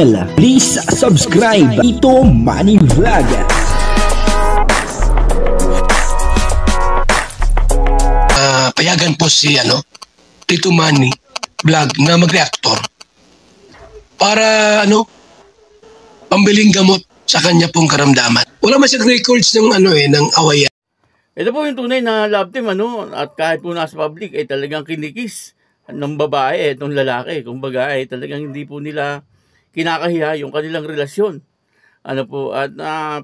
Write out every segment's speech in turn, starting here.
Please subscribe Tito Manny Vlog. Payagan po si Tito Manny Vlog na mag-reactor para pambiling gamot sa kanya pong karamdaman. Wala man siyang records ng ng awayan. Ito po yung tunay na love team at kahit po nasa public ay talagang kinikis ng babae itong lalaki. Kumbaga ay talagang hindi po nila kinakahiya yung kanilang relasyon.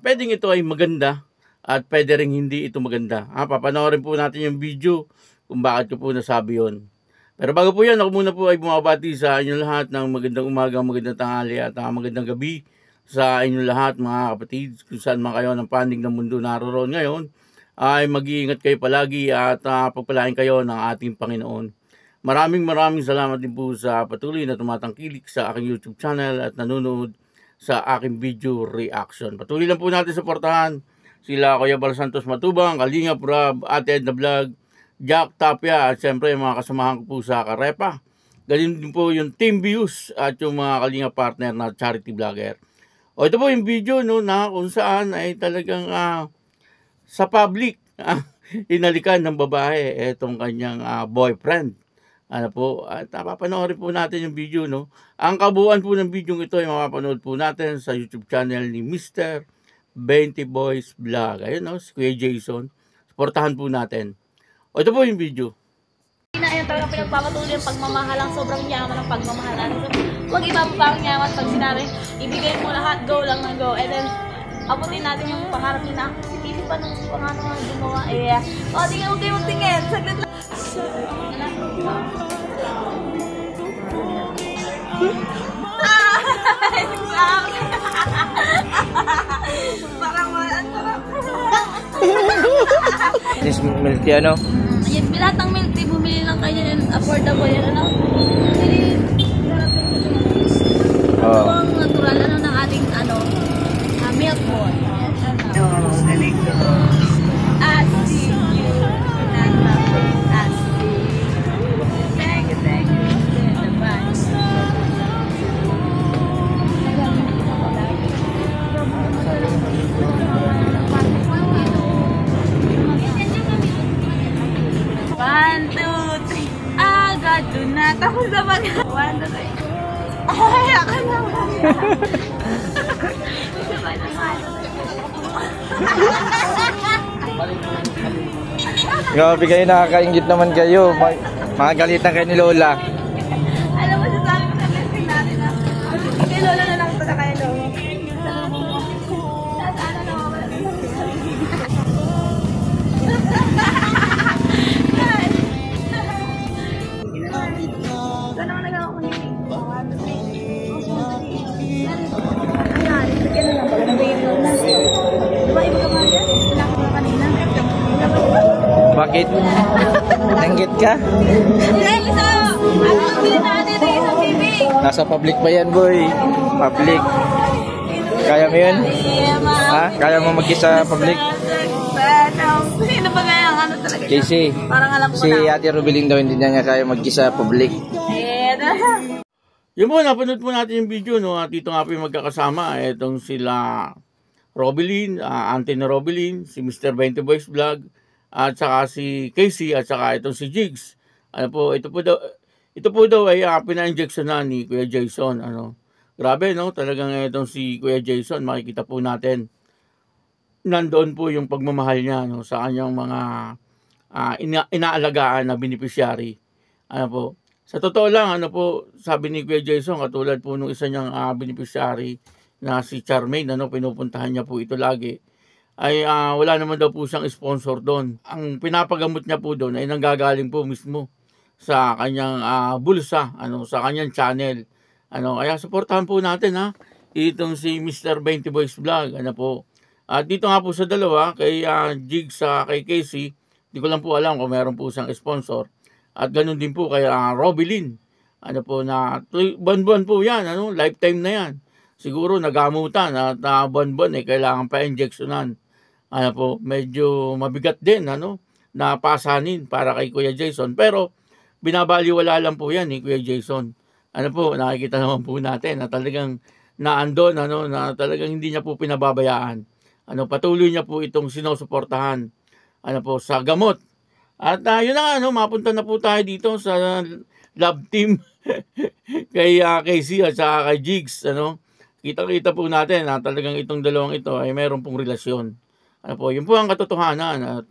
Pwedeng ito ay maganda at pwede rin hindi ito maganda. Papanoorin po natin yung video kung bakit ko po nasabi yun. Pero bago po yan, ako muna po ay bumabati sa inyong lahat ng magandang umaga, magandang tanghali at magandang gabi sa inyong lahat mga kapatid. Kung saan man kayo ng panig ng mundo naroon ngayon, ay mag-iingat kayo palagi at pagpalain kayo ng ating Panginoon. Maraming salamat din po sa patuloy na tumatangkilik sa aking YouTube channel at nanonood sa aking video reaction. Patuloy lang po natin suportahan sila Kuya Bal Santos Matubang, Kalingap Rob, Ate Edna Vlog, Jack Tapia at siyempre mga kasamahan ko po sa Karepa. Ganun din po yung Team Views at yung mga Kalingap partner na charity vlogger. Ito po yung video na kung saan ay talagang sa public inalikan ng babae itong kanyang boyfriend. At papanoorin po natin yung video, Ang kabuuan po ng video ito ay mapapanood po natin sa YouTube channel ni Mr. 20 Boys Vlog. Ayun, si Kuya Jason. Suportahan po natin. Ito po yung video. Ayun talaga pinagpapatuloy ang pagmamahalang sobrang yaman ng pagmamahalan. Huwag ibababa ang yaman pag sinabi, ibigay mo lahat, go lang ng go. And then, abutin natin yung pangarap nila. Sipili pa nung pangarap na gumawa. Di huwag kayo magtingin. Saglit lang. Parang ang sarap. This milk tea Ayan, lahat ng milk tea bumili lang kayo yan. Affordable yan, Ang natural, ng ating, milk boy. Galing ko. Asik. Thank you. One, two, three. Agad doon na. Tapos na ba? 1, 2, 3. Ay, ako naman. Sabay naman. Grabe kayo, nakakaingit naman kayo. Makagalitan kayo ni Lola. Alam mo, sasabi ko sa blessing natin na kay Lola na lang pala kay Lola. Bakit? Nanggit ka? Nasa public pa yan, boy. Public. Kaya mo yun? Kaya mo mag-isa public? Sino ba kaya ang talaga? Casey. Parang alam ko si Ate Rubeling daw hindi niya kaya mag-isa public. Yun po, napanood po natin yung video, At dito nga po yung magkakasama. Itong sila Robelyn, Auntie na Robelyn, si Mr. 20 Boys Vlog, at saka si Casey, at saka itong si Jigs. Ito po daw ay pina-injection na ni Kuya Jason. Grabe, talagang itong si Kuya Jason, makikita po natin. Nandoon po yung pagmamahal niya, sa kanyang mga inaalagaan na beneficiary. Sa totoo lang, sabi ni Kuya Jason, katulad po nung isa niyang beneficiary na si Charmaine, pinupuntahan niya po ito lagi, ay wala naman daw po siyang sponsor doon. Ang pinapagamot niya po doon ay nanggagaling po mismo sa kanyang bulsa, sa kanyang channel. Kaya suportahan po natin itong si Mr. 20 Boys Vlog. At dito nga po sa dalawa, kay Jigs sa kay Casey, hindi ko lang po alam kung meron po siyang sponsor. At ganun din po kay Robelyn. Na buwan-buwan po yan, lifetime na yan. Siguro nagamutan at buwan-buwan kailangan pa injectionan. Medyo mabigat din, na pasanin para kay Kuya Jason. Pero binabaliwala lang po yan ni Kuya Jason. Nakikita naman po natin na talagang na andon, na talagang hindi niya po pinababayaan. Patuloy niya po itong sinusuportahan sa gamot. At yun na nga, mapunta na po tayo dito sa love team kay Casey at saka kay Jigs. Kita-kita po natin na talagang itong dalawang ito ay mayroon pong relasyon. Yun po ang katotohanan. At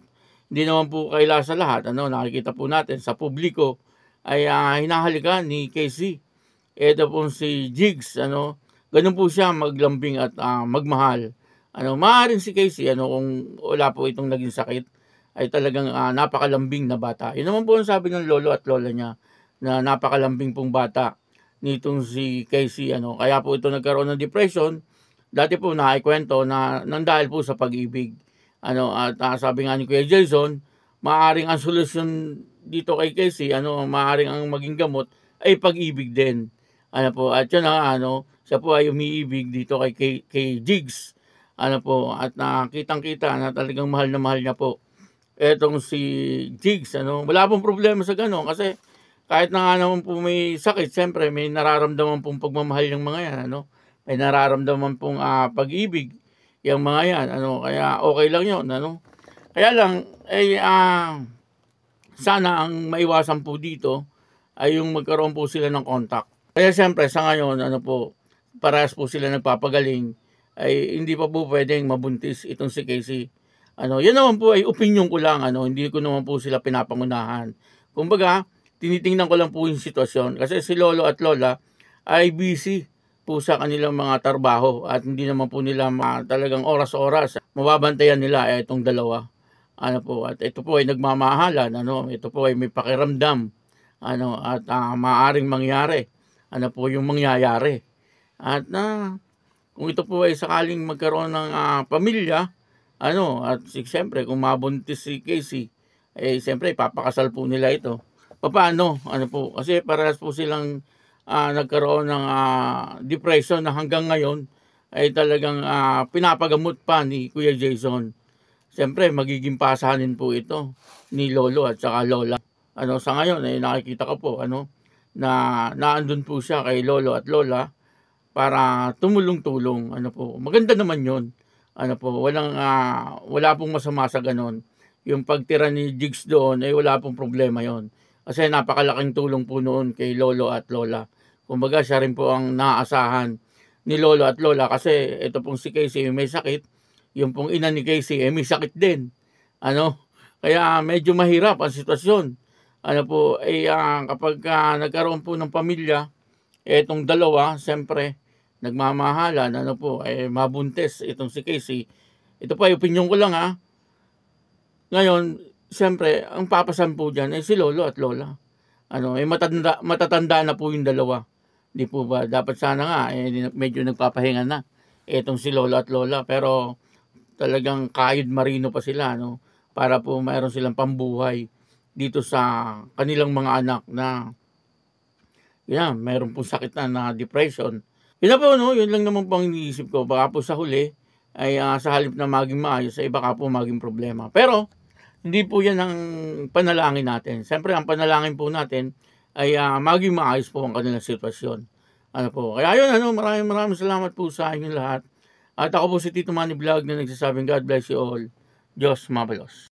hindi naman po kaila sa lahat. Nakikita po natin sa publiko ay hinahalikan ni Casey. Ito po si Jigs. Ganun po siya maglambing at magmahal. Maaaring si Casey, kung wala po itong naging sakit, ay talagang napakalambing na bata. Yun naman po ang sabi ng lolo at lola niya, na napakalambing pong bata nitong si Casey. Kaya po ito nagkaroon ng depression. Dati po naikwento na nang dahil po sa pag-ibig. At sabi nga ni Kuya Jason, maaaring ang solusyon dito kay Casey, maaaring ang maging gamot ay pag-ibig din. At yun siya po ay umiibig dito kay Jigs. At kitang-kita na talagang mahal na mahal niya po etong si Jigs. Wala pong problema sa gano'n kasi kahit na nga naman po may sakit, siyempre may nararamdaman pong pagmamahal yung mga yan. May nararamdaman pong pag-ibig yung mga yan. Kaya okay lang yun. Kaya lang, sana ang maiwasan po dito ay yung magkaroon po sila ng contact. Kaya siyempre sa ngayon, parehas po sila nagpapagaling, ay hindi pa po pwedeng mabuntis itong si Casey. Yan naman po ay opinion ko lang, hindi ko naman po sila pinapangunahan. Kumbaga, tinitingnan ko lang po yung sitwasyon. Kasi si Lolo at Lola ay busy po sa kanilang mga trabaho at hindi naman po nila talagang oras-oras mababantayan nila itong dalawa. At ito po ay nagmamahalan, ito po ay may pakiramdam, at maaaring mangyari, yung mangyayari. At kung ito po ay sakaling magkaroon ng pamilya, at siyempre kung mabuntis si Casey, siyempre papakasal po nila ito. Paano? Kasi parehas po silang nagkaroon ng depression na hanggang ngayon ay talagang pinapagamot pa ni Kuya Jason. Siyempre magiging pasanin po ito ni Lolo at saka Lola. Sa ngayon ay nakikita ko po na naandun po siya kay Lolo at Lola para tumulong-tulong. Maganda naman 'yon. Wala pong masama sa ganon. Yung pagtira ni Jigs doon ay wala pong problema 'yon. Kasi napakalaking tulong po noon kay Lolo at Lola. Kumbaga siya rin po ang naaasahan ni Lolo at Lola kasi ito pong si Casey may sakit. Yung pong ina ni Casey may sakit din. Kaya medyo mahirap ang sitwasyon. Kapag nagkaroon po ng pamilya, etong dalawa, siyempre, nagmamahalan, mabuntis itong si Casey. Ito po ay opinion ko lang Ngayon, siyempre, ang papasan po dyan ay si Lolo at Lola. Matatanda na po yung dalawa. Di po ba? Dapat sana nga, medyo nagpapahinga na itong si Lolo at Lola. Pero talagang kayod marino pa sila, para po mayroon silang pambuhay dito sa kanilang mga anak na mayroon po sakit na depression. Yun na po, yun lang naman po ang iniisip ko. Baka po sa huli, ay sa halip na maging maayos, ay baka po maging problema. Pero, hindi po yan ang panalangin natin. Siyempre, ang panalangin po natin ay maging maayos po ang kanilang sitwasyon. Kaya yun, maraming salamat po sa inyong lahat. At ako po si Tito Manny Vlog na nagsasabing God bless you all. Diyos mabalos.